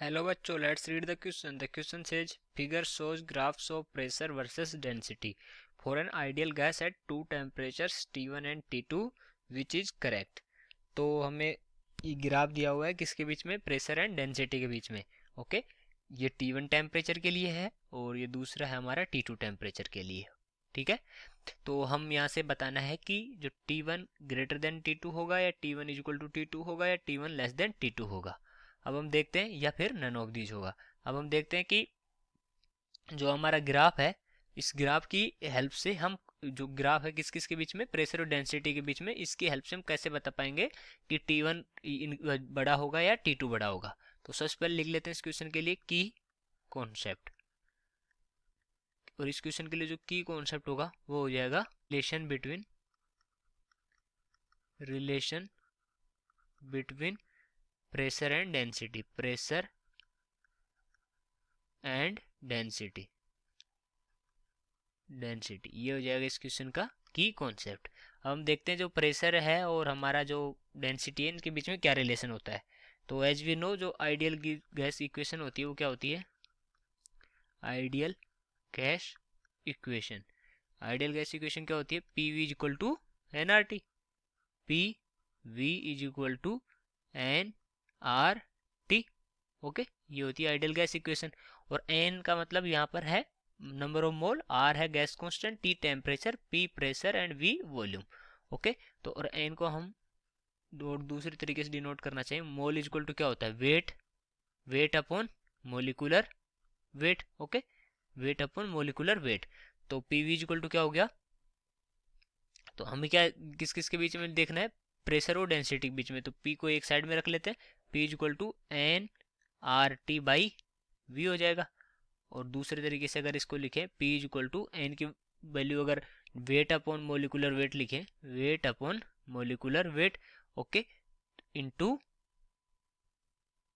Hello बच्चों, let's read the question. The question says figure shows graphs of pressure versus density for an ideal gas at two temperatures T1 and T2 which is correct. तो हमें ये graph दिया हुआ है किसके बीच में, pressure and density के बीच में. ओके, ये T1 टेम्परेचर के लिए है और ये दूसरा है हमारा T2 टेम्परेचर के लिए. ठीक है, तो हम यहाँ से बताना है कि जो T1 ग्रेटर देन T2 होगा या T1 is equal to T2 होगा या T1 लेस देन T2 होगा. अब हम देखते हैं, या फिर नन ऑफ दीज होगा. अब हम देखते हैं कि जो हमारा ग्राफ है, इस ग्राफ की हेल्प से हम, जो ग्राफ है किस किस के बीच में, प्रेशर और डेंसिटी के बीच में, इसकी हेल्प से हम कैसे बता पाएंगे कि T1 बड़ा होगा या T2 बड़ा होगा. तो सबसे पहले लिख लेते हैं इस क्वेश्चन के लिए की कॉन्सेप्ट. और इस क्वेश्चन के लिए जो की कॉन्सेप्ट होगा वो हो जाएगा relation between pressure and density. Pressure and density ये हो जाएगा इस क्वेश्चन का की कॉन्सेप्ट. अब हम देखते हैं जो प्रेशर है और हमारा जो डेंसिटी है, इनके बीच में क्या रिलेशन होता है. तो एज वी नो, जो आइडियल गैस इक्वेशन होती है वो क्या होती है, ideal gas equation. Ideal gas equation क्या होती है, P V is equal to N R T. P V is equal to N R T. Okay, ये होती है आइडियल गैस इक्वेशन. और एन का मतलब यहाँ पर है नंबर ऑफ मोल, आर है gas constant, T temperature, P pressure and V volume. Okay, तो और एन को हम दूसरे तरीके से डिनोट करना चाहिए. मोल इज इक्वल टू क्या होता है, weight. Weight upon molecular weight. Okay, weight upon molecular weight. तो P V is equal to क्या हो गया, तो हमें क्या किस किस के बीच में देखना है, प्रेशर और डेंसिटी के बीच में. तो पी को एक साइड में रख लेते हैं. P is equal to N R T by V हो जाएगा. और दूसरे तरीके से अगर इसको लिखें, P is equal to N की वैल्यू अगर वेट अपॉन मोलिकुलर वेट लिखें, weight upon molecular weight, okay, into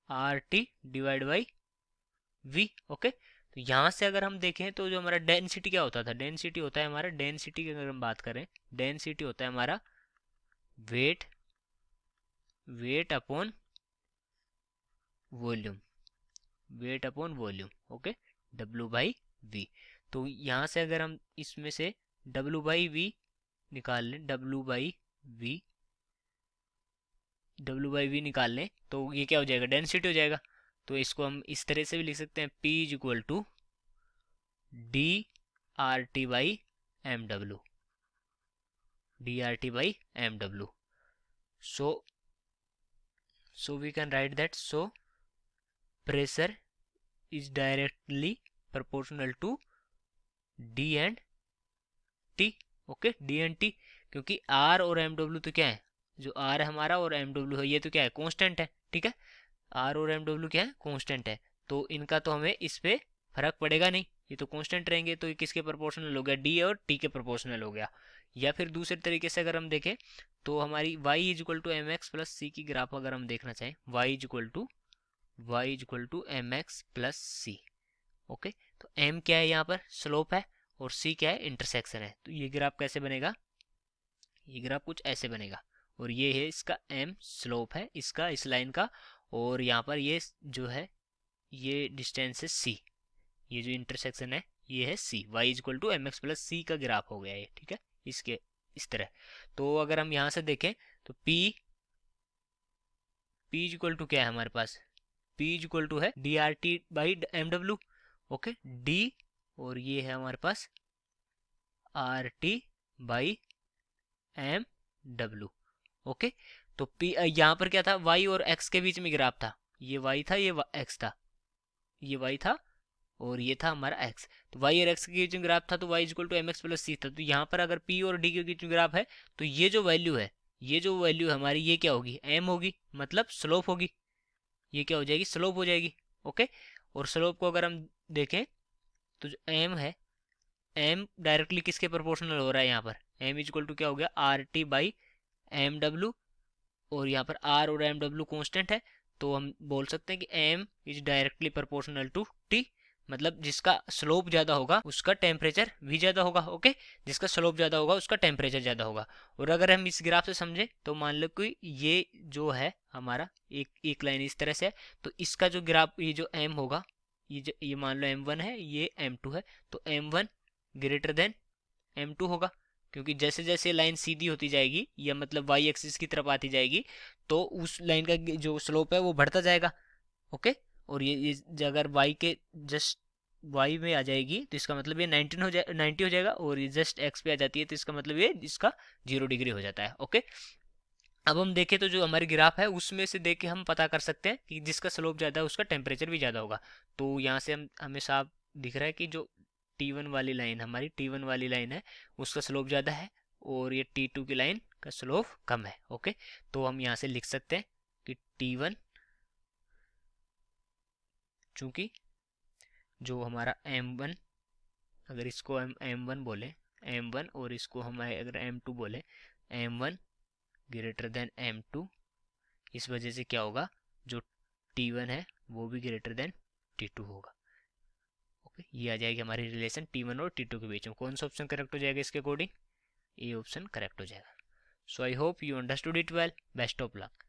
R T divide by V. Okay, तो यहाँ से अगर हम देखें तो जो हमारा डेंसिटी क्या होता था, डेंसिटी होता है हमारा, डेंसिटी की अगर हम बात करें, डेंसिटी होता है हमारा weight, weight upon volume, weight upon volume. Okay, W by V. तो यहाँ से अगर हम इसमें से डब्ल्यू बाई वी निकाल लें, डब्ल्यू बाई वी निकाल लें, तो ये क्या हो जाएगा, डेंसिटी हो जाएगा. तो इसको हम इस तरह से भी लिख सकते हैं, P is equal to D R T by M W, D R T by M W. So so we can write that, so pressure is directly proportional to D and T. Okay, D and T, क्योंकि are और M W तो क्या है, जो are है हमारा और M W है, ये तो क्या है, कांस्टेंट है. ठीक है, आर और एम डब्ल्यू क्या है, कांस्टेंट है. तो इनका तो हमें इस पे फर्क पड़ेगा नहीं, ये तो कांस्टेंट रहेंगे. तो ये किसके प्रोपोर्शनल हो गया, डी और टी के प्रोपोर्शनल हो गया. या फिर दूसरे तरीके से अगर हम देखें तो हमारी y is equal to m x plus c की ग्राफ अगर हम देखना चाहें, y is equal to m x plus c. Okay, तो m क्या है यहाँ पर, स्लोप है, और c क्या है, इंटरसेक्शन है. तो ये ग्राफ कैसे बनेगा, ये ग्राफ कुछ ऐसे बनेगा. और ये है इसका m स्लोप है इसका, इस लाइन का. और यहाँ पर ये जो है, ये डिस्टेंस है c, ये जो इंटरसेक्शन है ये है c. y is equal to m x plus c का ग्राफ हो गया ये. ठीक है, इसके इस तरह. तो अगर हम यहाँ से देखें तो p इज इक्वल टू क्या है हमारे पास, p इज इक्वल टू है d R T by M W. Okay, d, और ये है हमारे पास R T by M W. Okay, तो p यहाँ पर क्या था, y और x के बीच में ग्राफ था, ये y था, ये x था, ये y था और ये था हमारा x. तो y और x के बीच में ग्राफ था, तो y equal to m x plus c था. तो यहाँ पर अगर p और d के बीच में ग्राफ है, तो ये जो वैल्यू है, ये जो वैल्यू है हमारी, ये क्या होगी, m होगी, मतलब स्लोप होगी. ये क्या हो जाएगी, स्लोप हो जाएगी. ओके, और स्लोप को अगर हम देखें तो जो m है, m डायरेक्टली किसके प्रोपोर्शनल हो रहा है, यहाँ पर m इज इक्वल टू क्या हो गया, R T by M W. और यहाँ पर r और एम डब्ल्यू कॉन्स्टेंट है, तो हम बोल सकते हैं कि m is directly proportional to t. मतलब जिसका स्लोप ज़्यादा होगा उसका टेम्परेचर भी ज़्यादा होगा। ओके, जिसका स्लोप ज़्यादा होगा उसका टेम्परेचर ज़्यादा होगा। और अगर हम इस ग्राफ से समझे तो मान लो कि ये जो है हमारा एक लाइन इस तरह से है, तो इसका जो ग्राफ ये जो m होगा, ये मान लो m1 है, ये m2 है, तो m1 ग्रेटर देन m2 होगा, क्योंकि जैसे जैसे लाइन सीधी होती जाएगी या मतलब y एक्सिस की तरफ आती जाएगी तो उस लाइन का जो स्लोप है वो बढ़ता जाएगा। ओके, और ये अगर y के जस्ट y में आ जाएगी तो इसका मतलब ये 90 हो जाएगा, और ये जस्ट x पे आ जाती है तो इसका मतलब ये इसका 0 डिग्री हो जाता है। ओके, अब हम देखें तो जो हमारी ग्राफ है उसमें से देख के हम पता कर सकते हैं कि जिसका स्लोप ज़्यादा है उसका टेम्परेचर भी ज़्यादा होगा। तो यहाँ से हमें साफ दिख रहा है कि जो T1 वाली लाइन, हमारी T1 वाली लाइन है उसका स्लोप ज़्यादा है और ये T2 की लाइन का स्लोप कम है। ओके, तो हम यहाँ से लिख सकते हैं कि T1, चूँकि जो हमारा M1, अगर इसको हम M1 बोले, M1, और इसको हम अगर M2 बोले, M1 ग्रेटर देन M2, इस वजह से क्या होगा, जो T1 है वो भी ग्रेटर देन T2 होगा। ओके, ये आ जाएगी हमारी रिलेशन T1 और T2 के बीच में। कौन सा ऑप्शन करेक्ट हो जाएगा इसके अकॉर्डिंग? ये ऑप्शन करेक्ट हो जाएगा। So I hope you understood it well. Best of luck.